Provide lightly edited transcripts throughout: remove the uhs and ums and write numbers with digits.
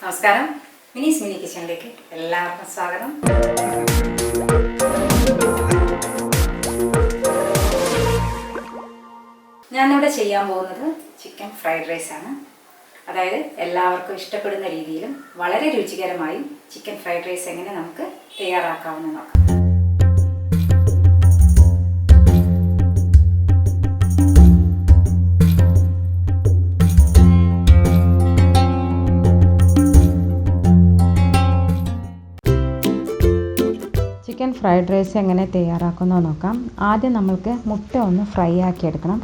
നമസ്കാരം, മിനീസ് മിനി കിച്ചണിലേക്ക് എല്ലാവർക്കും സ്വാഗതം. ഞാനിവിടെ ചെയ്യാൻ പോകുന്നത് ചിക്കൻ ഫ്രൈഡ് റൈസ് ആണ്. അതായത് എല്ലാവർക്കും ഇഷ്ടപ്പെടുന്ന രീതിയിലും വളരെ രുചികരമായും ചിക്കൻ ഫ്രൈഡ് റൈസ് എങ്ങനെ നമുക്ക് തയ്യാറാക്കാമെന്ന് നോക്കാം. ചിക്കൻ ഫ്രൈഡ് റൈസ് എങ്ങനെ തയ്യാറാക്കുന്നത് നോക്കാം. ആദ്യം നമ്മൾക്ക് മുട്ട ഒന്ന് ഫ്രൈ ആക്കി എടുക്കണം.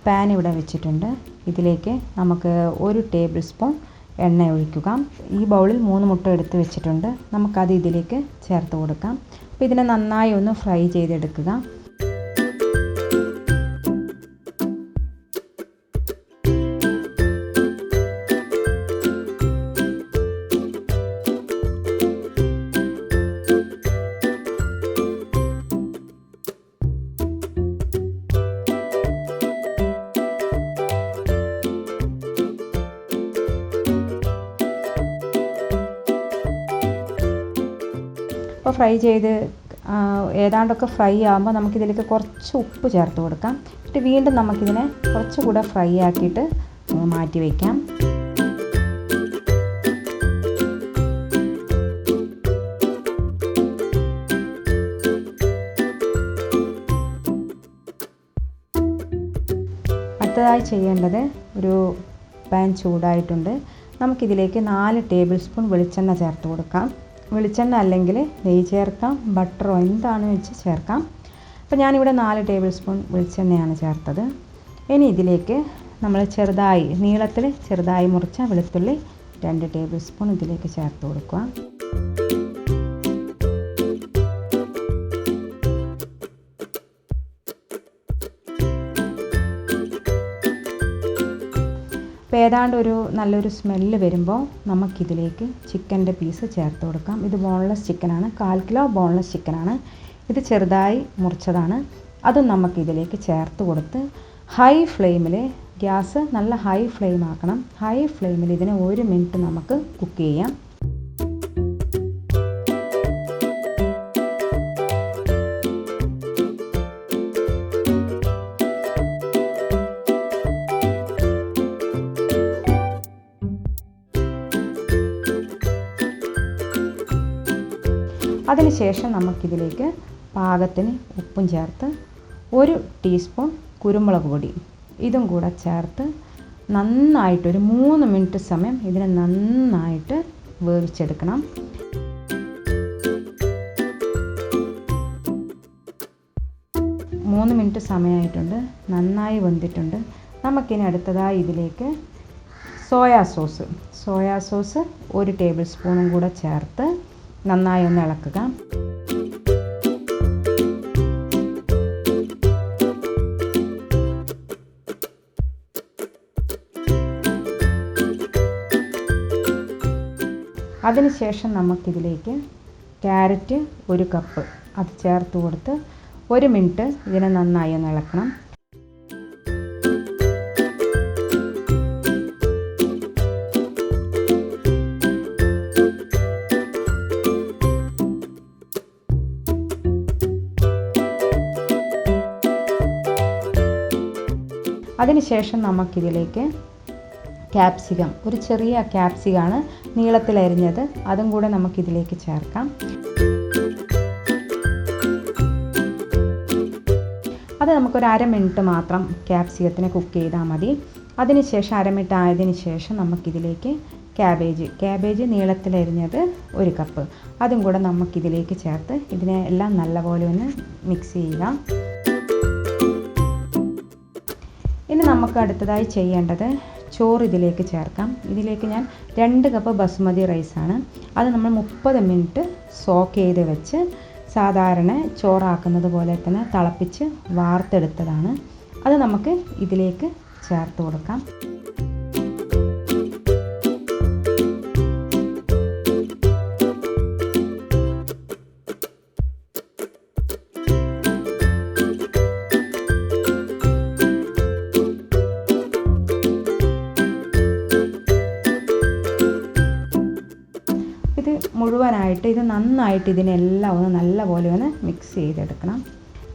പാൻ ഇവിടെ വെച്ചിട്ടുണ്ട്. ഇതിലേക്ക് നമുക്ക് 1 ടേബിൾ സ്പൂൺ എണ്ണ ഒഴിക്കുക. ഈ ബൗളിൽ 3 മുട്ട എടുത്ത് വെച്ചിട്ടുണ്ട്. നമുക്കത് ഇതിലേക്ക് ചേർത്ത് കൊടുക്കാം. അപ്പോൾ ഇതിനെ നന്നായി ഒന്ന് ഫ്രൈ ചെയ്തെടുക്കുക. അപ്പോൾ ഫ്രൈ ചെയ്ത് ഏതാണ്ടൊക്കെ ഫ്രൈ ആകുമ്പോൾ നമുക്കിതിലേക്ക് കുറച്ച് ഉപ്പ് ചേർത്ത് കൊടുക്കാം. എന്നിട്ട് വീണ്ടും നമുക്കിതിനെ കുറച്ചുകൂടെ ഫ്രൈ ആക്കിയിട്ട് മാറ്റി വയ്ക്കാം. അടുത്തതായി ചെയ്യേണ്ടത്, ഒരു പാൻ ചൂടായിട്ടുണ്ട്. നമുക്കിതിലേക്ക് 4 ടേബിൾ സ്പൂൺ വെളിച്ചെണ്ണ ചേർത്ത് കൊടുക്കാം. വെളിച്ചെണ്ണ അല്ലെങ്കിൽ നെയ്യ് ചേർക്കാം, ബട്ടറോ എന്താണെന്ന് വെച്ച് ചേർക്കാം. അപ്പോൾ ഞാനിവിടെ 4 ടേബിൾ സ്പൂൺ വെളിച്ചെണ്ണയാണ് ചേർത്തത്. ഇനി ഇതിലേക്ക് നമ്മൾ നീളത്തിൽ ചെറുതായി മുറിച്ച വെളുത്തുള്ളി 2 ടേബിൾ സ്പൂൺ ഇതിലേക്ക് ചേർത്ത് കൊടുക്കുക. അപ്പോൾ ഏതാണ്ട് നല്ലൊരു സ്മെല്ല് വരുമ്പോൾ നമുക്കിതിലേക്ക് ചിക്കൻ്റെ പീസ് ചേർത്ത് കൊടുക്കാം. ഇത് ബോൺലെസ് ചിക്കനാണ്, 1/4 കിലോ ബോൺലെസ് ചിക്കനാണ്. ഇത് ചെറുതായി മുറിച്ചതാണ്. അതും നമുക്കിതിലേക്ക് ചേർത്ത് കൊടുത്ത് ഹൈ ഫ്ലെയിമിൽ, ഗ്യാസ് നല്ല ഹൈ ഫ്ലെയിം ആക്കണം. ഹൈ ഫ്ലെയിമിൽ ഇതിനെ 1 മിനിറ്റ് നമുക്ക് കുക്ക് ചെയ്യാം. അതിനുശേഷം നമുക്കിതിലേക്ക് പാകത്തിന് ഉപ്പും ചേർത്ത് 1 ടീസ്പൂൺ കുരുമുളക് പൊടി ഇതും കൂടെ ചേർത്ത് നന്നായിട്ട് ഒരു 3 മിനിറ്റ് സമയം ഇതിനെ നന്നായിട്ട് വേവിച്ചെടുക്കണം. മൂന്ന് മിനിറ്റ് സമയമായിട്ടുണ്ട്. നന്നായി വെന്തിട്ടുണ്ട്. നമുക്കിനി അടുത്തതായി ഇതിലേക്ക് സോയാ സോസ് 1 ടേബിൾ സ്പൂണും കൂടെ ചേർത്ത് നന്നായി ഒന്ന് ഇളക്കുക. അതിനുശേഷം നമുക്കിതിലേക്ക് ക്യാരറ്റ് 1 കപ്പ് അത് ചേർത്ത് കൊടുത്ത് 1 മിനിറ്റ് ഇതിനെ നന്നായി ഒന്ന് ഇളക്കണം. അതിനുശേഷം നമുക്കിതിലേക്ക് ക്യാപ്സിക്കം, ഒരു ചെറിയ ക്യാപ്സിക്കാണ് നീളത്തിലരിഞ്ഞത്, അതും കൂടെ നമുക്കിതിലേക്ക് ചേർക്കാം. അത് നമുക്കൊരു 1/2 മിനിറ്റ് മാത്രം ക്യാപ്സിക്കത്തിനെ കുക്ക് ചെയ്താൽ മതി. അതിനുശേഷം 1/2 മിനിറ്റ് ആയതിനു ശേഷം നമുക്കിതിലേക്ക് ക്യാബേജ് നീളത്തിലരിഞ്ഞത് 1 കപ്പ് അതും കൂടെ നമുക്കിതിലേക്ക് ചേർത്ത് ഇതിനെ എല്ലാം നല്ലപോലെ ഒന്ന് മിക്സ് ചെയ്യുക. ഇനി നമുക്ക് അടുത്തതായി ചെയ്യേണ്ടത് ചോറ് ഇതിലേക്ക് ചേർക്കാം. ഇതിലേക്ക് ഞാൻ 2 കപ്പ് ബസ്മതി റൈസാണ്. അത് നമ്മൾ 30 മിനിറ്റ് സോക്ക് ചെയ്ത് വെച്ച് സാധാരണ ചോറാക്കുന്നത് പോലെ തന്നെ തിളപ്പിച്ച് വാർത്തെടുത്തതാണ്. അത് നമുക്ക് ഇതിലേക്ക് ചേർത്ത് കൊടുക്കാം. മുഴുവനായിട്ട് ഇത് നന്നായിട്ട് ഇതിനെല്ലാം ഒന്ന് നല്ലപോലെ ഒന്ന് മിക്സ് ചെയ്തെടുക്കണം.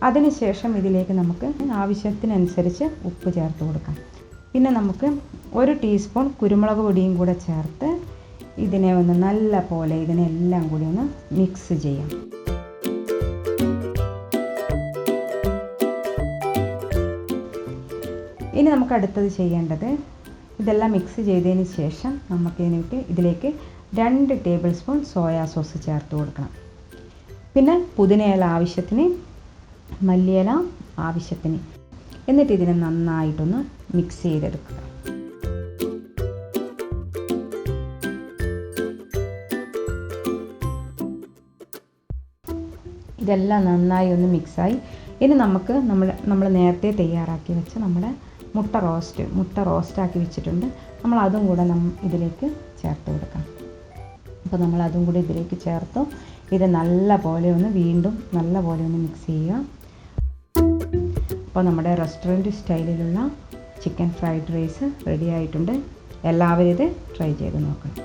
അതിനുശേഷം ഇതിലേക്ക് നമുക്ക് ആവശ്യത്തിനനുസരിച്ച് ഉപ്പ് ചേർത്ത് കൊടുക്കാം. പിന്നെ നമുക്ക് 1 ടീസ്പൂൺ കുരുമുളക് പൊടിയും കൂടെ ചേർത്ത് ഇതിനെ ഒന്ന് നല്ല പോലെ ഇതിനെല്ലാം കൂടി ഒന്ന് മിക്സ് ചെയ്യാം. ഇനി നമുക്ക് അടുത്തത് ചെയ്യേണ്ടത്, ഇതെല്ലാം മിക്സ് ചെയ്തതിന് ശേഷം നമുക്ക് ഇതിലേക്ക് 2 ടേബിൾ സ്പൂൺ സോയാ സോസ് ചേർത്ത് കൊടുക്കണം. പിന്നെ പുതിനയില ആവശ്യത്തിന്, മല്ലിയില ആവശ്യത്തിന്. എന്നിട്ട് ഇതിനെ നന്നായിട്ടൊന്ന് മിക്സ് ചെയ്തെടുക്കുക. ഇതെല്ലാം നന്നായി ഒന്ന് മിക്സായി. ഇനി നമുക്ക് നമ്മൾ നേരത്തെ തയ്യാറാക്കി വെച്ച നമ്മുടെ മുട്ട റോസ്റ്റാക്കി വെച്ചിട്ടുണ്ട്. നമ്മൾ അതും കൂടെ ഇതിലേക്ക് ചേർത്ത് കൊടുക്കാം. അപ്പോൾ നമ്മൾ അതും കൂടി ഇതിലേക്ക് ചേർത്തു. ഇത് നല്ല പോലെ ഒന്ന് വീണ്ടും നല്ല പോലെ ഒന്ന് മിക്സ് ചെയ്യുക. അപ്പോൾ നമ്മുടെ റെസ്റ്റോറൻറ്റ് സ്റ്റൈലിലുള്ള ചിക്കൻ ഫ്രൈഡ് റൈസ് റെഡി ആയിട്ടുണ്ട്. എല്ലാവരും ഇത് ട്രൈ ചെയ്ത് നോക്കണം.